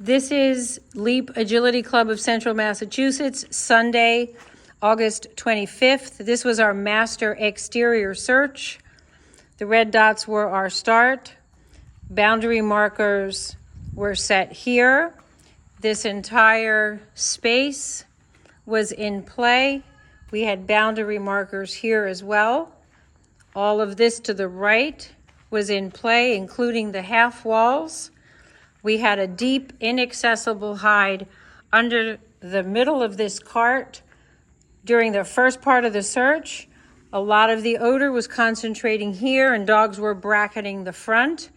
This is Leap Agility Club of Central Massachusetts, Sunday, August 25th. This was our master exterior search. The red dots were our start. Boundary markers were set here. This entire space was in play. We had boundary markers here as well. All of this to the right was in play, including the half walls. We had a deep, inaccessible hide under the middle of this cart. During the first part of the search, a lot of the odor was concentrating here and dogs were bracketing the front.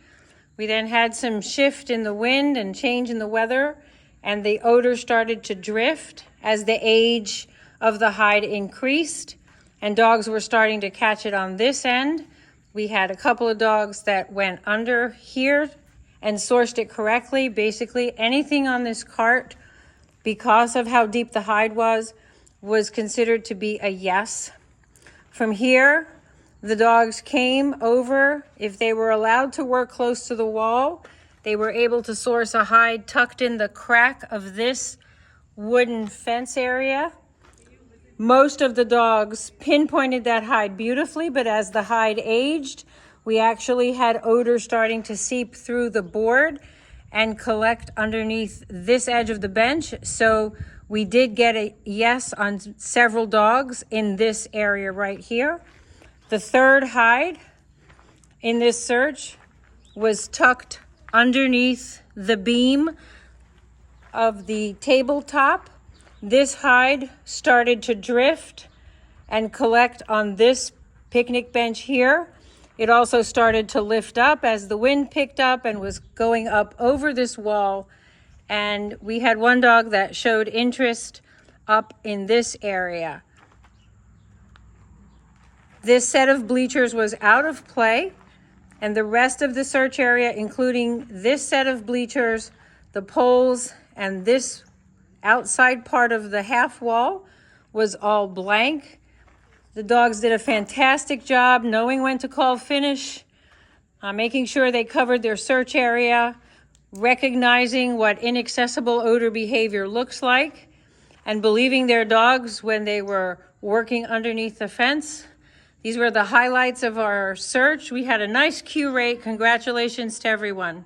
We then had some shift in the wind and change in the weather, and the odor started to drift as the age of the hide increased, and dogs were starting to catch it on this end. We had a couple of dogs that went under here and sourced it correctly. Basically, anything on this cart, because of how deep the hide was considered to be a yes. From here, the dogs came over. If they were allowed to work close to the wall, they were able to source a hide tucked in the crack of this wooden fence area. Most of the dogs pinpointed that hide beautifully, but as the hide aged, we actually had odor starting to seep through the board and collect underneath this edge of the bench. So we did get a yes on several dogs in this area right here. The third hide in this search was tucked underneath the beam of the tabletop. This hide started to drift and collect on this picnic bench here. It also started to lift up as the wind picked up and was going up over this wall. And we had one dog that showed interest up in this area. This set of bleachers was out of play, and the rest of the search area, including this set of bleachers, the poles, and this outside part of the half wall, was all blank. The dogs did a fantastic job knowing when to call finish, making sure they covered their search area, recognizing what inaccessible odor behavior looks like, and believing their dogs when they were working underneath the fence. These were the highlights of our search. We had a nice Q rate. Congratulations to everyone.